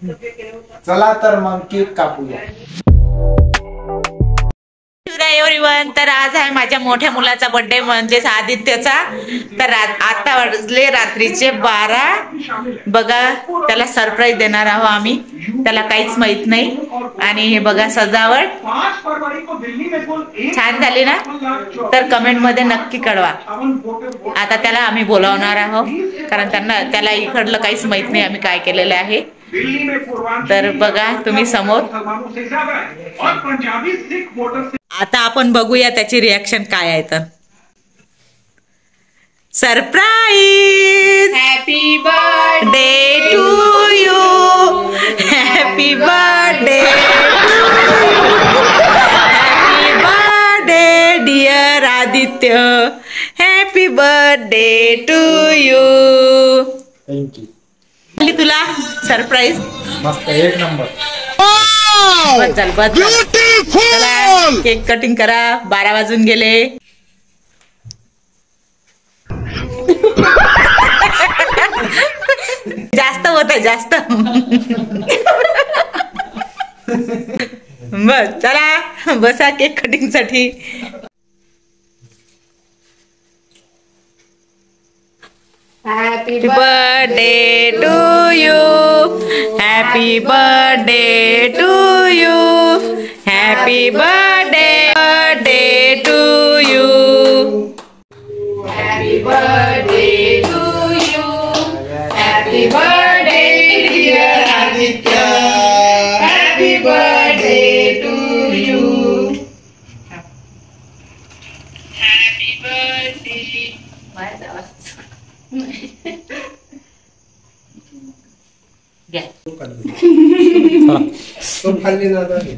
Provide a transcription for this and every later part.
चला तर मग केक कापूया. एव्हरीवन, तर आज आहे माझ्या मोठ्या मुलाचा बर्थडे म्हणजेच आदित्यचा. तर आता वाजले रात्रीचे 12. बघा, त्याला सरप्राईज देणार आहोत आम्ही. त्याला काहीच माहित नाही. आणि हे बघा सजावट छान झाली ना, तर कमेंट मध्ये नक्की कळवा. आता त्याला आम्ही बोलावणार आहोत, कारण त्याला इकडलं काहीच माहित नाही आम्ही काय केलेलं आहे. तर बघा तुम्ही समोर. आता आपण बघूया त्याची रिॲक्शन काय आहे. तर surprise. Happy birthday to you. Happy birthday. Happy birthday dear Aditya. Happy birthday to you. Thank you. तुला सरप्राईज मस्त, एक नंबर. बस चला केक कटिंग करा. 12 वाजून गेले. जास्त होत आहे जास्त. बस चला बसा केक कटिंग साठी. Happy birthday to you. Happy birthday to you. Happy birthday to you. Happy birthday to you. Happy birthday dear Aditya. Happy birthday to you. Happy birthday. तो खाली जाता नाही.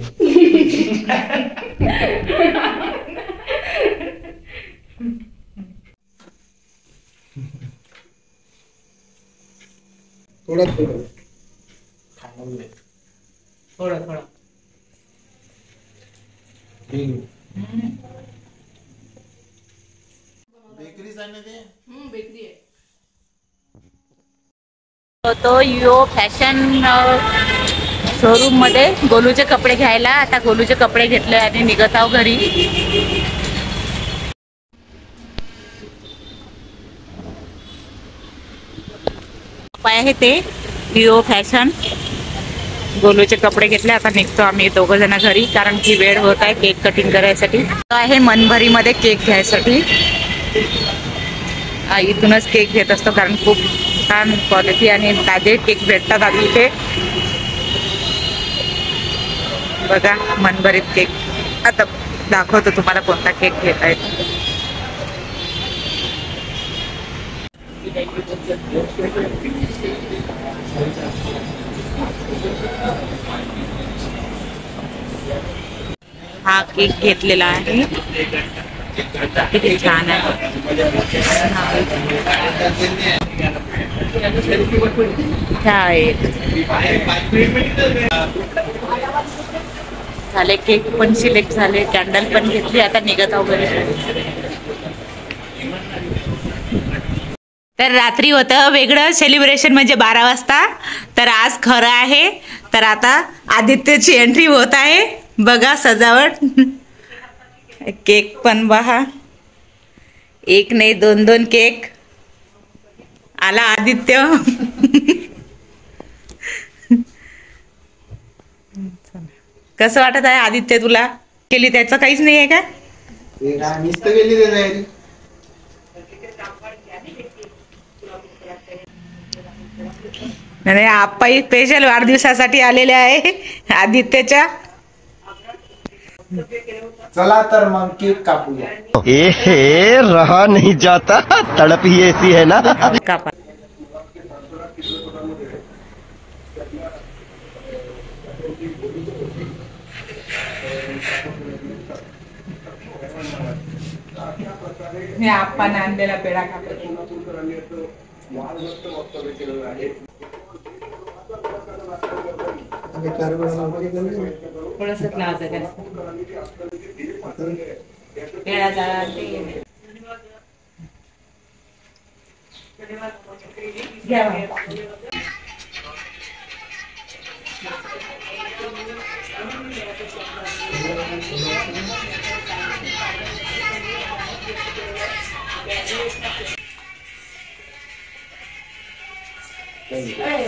थोडा थोडं बेकरी जाणे ते. बेकरी आहे. तो यो फॅशन शोरूम मध्ये गोलूचे कपडे घ्यायला. आता गोलूचे कपडे घेतले आणि निघत आहो घरी. काय आहे ते यो फॅशन. गोलूचे कपडे घेतले. आता निघतो आम्ही 2 जण घरी, कारण की वेळ होत आहे केक कटिंग करायसाठी. आहे मनभरी मध्ये केक घ्यायसाठी. इथूनच केक घेत असतो, कारण खूप छान क्वालिटी आणि ताजे केक भेटतात आधी इथे. बघा मनभरीत केक. आता दाखवतो तुम्हाला कोणता केक घेता येतो. हा केक घेतलेला आहे. किती छान आहे. झाले केक पण सिलेक्ट झाले. कॅन्डल पण घेतली. आता निघत आहो घरी. तर रात्री होतं वेगळं सेलिब्रेशन, म्हणजे 12 वाजता. तर आज खरं आहे. तर आता आदित्यची एंट्री होत आहे. बघा सजावट. केक पण पहा. एक नाही 2 केक. आला आदित्य. कसं वाटत आहे आदित्य तुला? केली त्याचं काहीच नाही आहे का? नुसतं गेली ते तयारी. नाही, आप्पाही स्पेशल वाढदिवसासाठी आलेले आहे आदित्यच्या. चला तर मग केक कापूया. ए रहा नहीं जाता, तड़प ही ऐसी है ना. कापा. मी आप्पाने आणलेला पेढा कापतो. थोडंसं लावायचं जास्त. पेढा घ्या.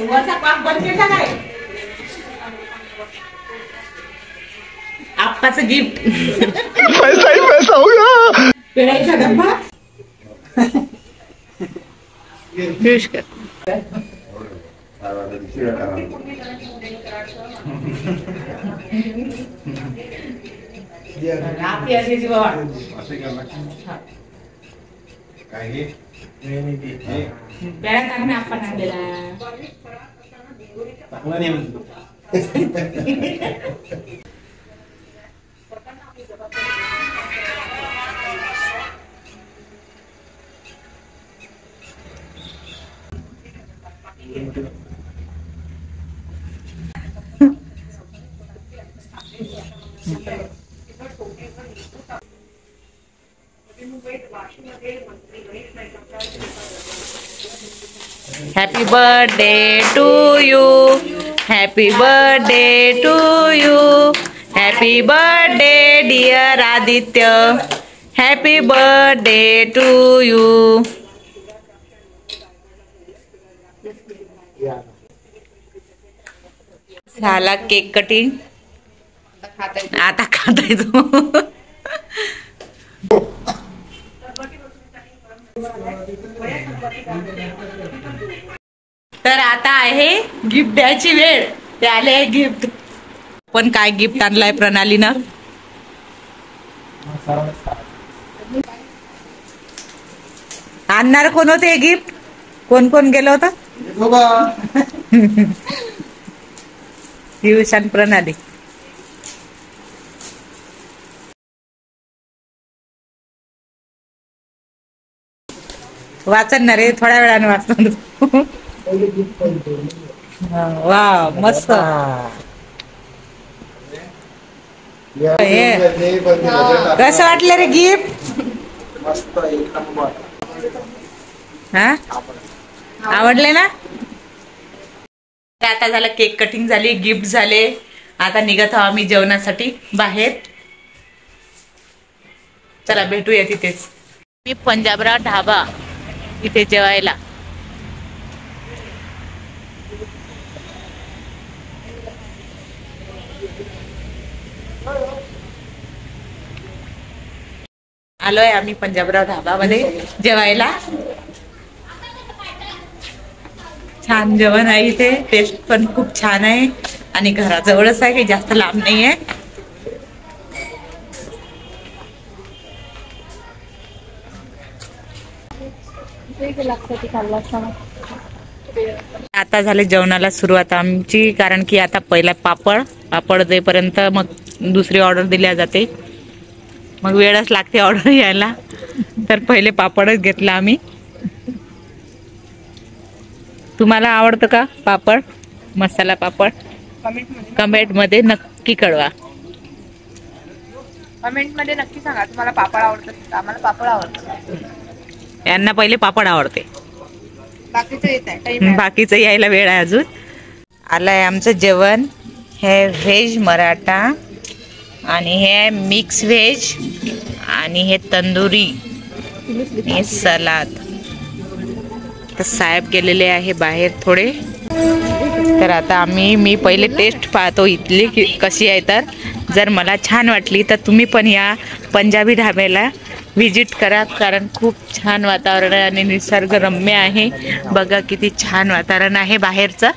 वरचा पाक बंद केला काय? आप्पाचं गिफ्ट. पैसा ही पैसा होगा. पेढ्याचा डब्बा. फिश कर. आपली अशी बाबा. पेढा टाकणे आपण आणलेला. Happy birthday to you. Happy birthday to you. Happy birthday dear Aditya. Happy birthday to you. झाला केक कटिंग. आता खाता येतो. तर आता आहे गिफ्ट द्यायची वेळ. ते आले आहे गिफ्ट. पण काय गिफ्ट आणलाय प्रणालीनं? आणणार कोण होते गिफ्ट? कोण कोण गेलं होतं? पियुष आणि प्रणाली. वाचन ना रे, थोड्या वेळाने वाचन. वा मस्त. कसं वाटलं रे गिफ्ट? मस्त एक नंबर. हा आवडले ना? आता झालं केक कटिंग झाली, गिफ्ट झाले. आता निघत आहोत आम्ही जेवणासाठी बाहेर. चला भेटूया तिथेच. मी पंजाबराव ढाबा इथे जेवायला. आलोय आम्ही पंजाबराव ढाबामध्ये जेवायला. छान जेवण आहे इथे. टेस्ट पण खूप छान आहे आणि घराजवळच आहे, काही जास्त लांब नाही आहे. आता झाले जेवणाला सुरुवात आमची, कारण की आता पहिला पापड देईपर्यंत मग दुसरी ऑर्डर दिल्या जाते. मग वेळच लागते ऑर्डर यायला. तर पहिले पापडच घेतला आम्ही. तुम्हाला आवडतं का पापड? मसाला पापड? कमेंट मध्ये नक्की कळवा. कमेंट मध्ये नक्की सांगा तुम्हाला पापड आवडतं. आम्हाला पापड आवडतं. यांना पहिले पापड आवडते, बाकीचं येत आहे. बाकीचं यायला वेळ आहे अजून. आलंय आमचं जेवण. हे व्हेज मराठा आणि हे मिक्स व्हेज आणि हे तंदुरी, हे सलाद. तर साहेब गेलेले आहे बाहेर थोडे. तर आता मी पहिले टेस्ट पाहतो इथली की कशी आहे. तर जर मला छान वाटली तर तुम्ही पण या पंजाबी ढाब्याला विजिट करा, कारण खूप छान वातावरण आणि निसर्गरम्य आहे. बघा किती छान वातावरण आहे बाहेरचं.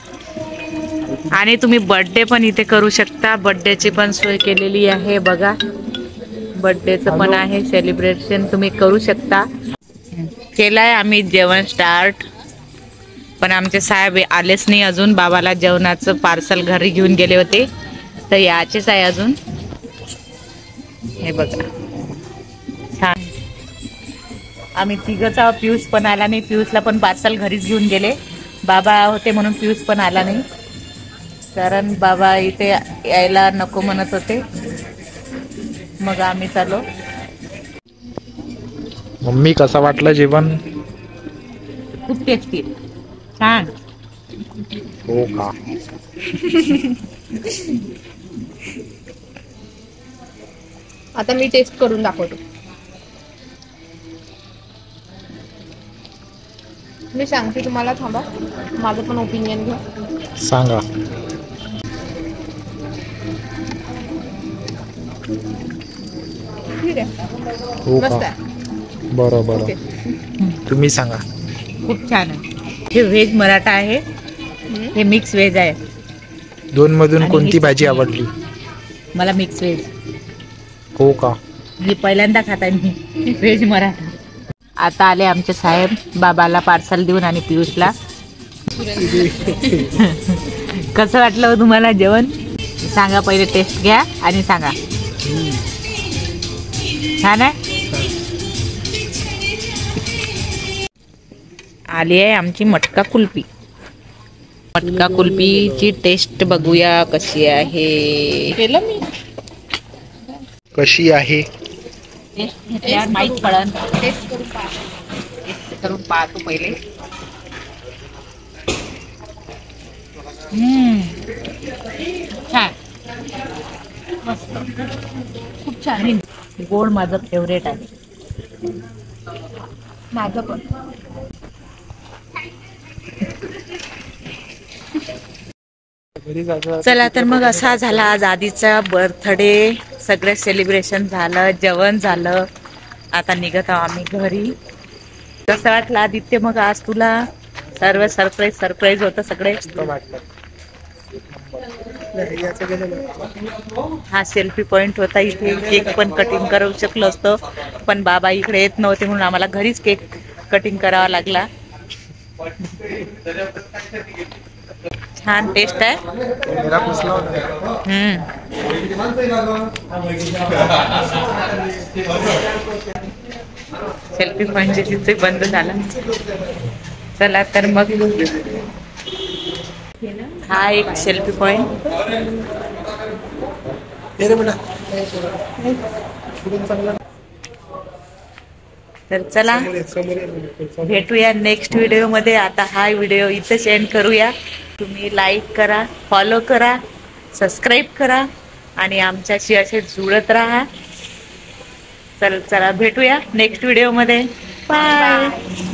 आणि तुम्ही बर्थडे पण इथे करू शकता. बर्थडेची पण सोय केलेली आहे. बघा बर्थडेचं पण आहे, सेलिब्रेशन तुम्ही करू शकता. केलाय आम्ही जेवण स्टार्ट. पण आमचे साहेब आलेच नाही अजून. बाबाला जेवणाचं पार्सल घरी घेऊन गेले होते, तर याचेच आहे अजून. हे बघा छान. आम्ही तिघच आहोत. पियुष पण आला नाही. पियुषला पण पार्सल घरीच घेऊन गेले. बाबा होते म्हणून पियुष पण आला नाही, कारण बाबा इथे यायला नको म्हणत होते. मग आम्ही चाललो. मम्मी कसं वाटलं जेवण? खूप टेस्टी, छान. हो का? आता मी टेस्ट करून दाखवतो. मी सांगते तुम्हाला, थांबा माझं पण ओपिनियन घ्या. सांगा. ठीक आहे, हो मस्त का? आहे. बरं बरं. ओके. तुम्ही सांगा. खूप छान आहे. हे व्हेज मराठा आहे, हे मिक्स व्हेज आहे. दोन मधून आणि कोणती ही भाजी चटणी. आवडली? मला मिक्स व्हेज. हो का? मी पहिल्यांदा खात आहे मी व्हेज मराठा. आता आले आमचे साहेब, बाबाला पार्सल देऊन आणि पियुषला. कसं वाटलं हो तुम्हाला जेवण? सांगा, पहिले टेस्ट घ्या आणि सांगा. छान आहे. आली आहे आमची मटका कुल्फी. मटका कुल्फीची टेस्ट बघूया कशी आहे. केलं मी कशी आहे? टेस्ट घेतल्यावर माहीत पडन. टेस्ट करून पहा. टेस्ट करून पाहतो पहिले. छान, मस्त, खूप छान. गोड माझं फेवरेट आहे. माझं पण. चला तर मग असा झाला आज आधीचा बर्थडे. सगळं सेलिब्रेशन झालं, जेवण झालं. आता निघत आहो आम्ही घरी. कसं वाटलं आदित्य मग आज तुला? सर्व सरप्राईज होतं सगळे. हा सेल्फी पॉइंट होता इथे. केक पण कटिंग करू शकलो असतो, पण बाबा इकडे येत नव्हते म्हणून आम्हाला घरीच केक कटिंग करावा लागला. छान टेस्ट आहे. सेल्फी पॉइंट तिथे बंद झाला. चला तर मग हा एक सेल्फी पॉइंट. तर चला भेटूया नेक्स्ट व्हिडिओ मध्ये. आता हा व्हिडिओ इथेच एंड करूया. तुम्ही लाईक करा, फॉलो करा, सबस्क्राईब करा आणि आमच्याशी असे जुळत राहा. चला भेटूया नेक्स्ट व्हिडिओ मध्ये. बाय.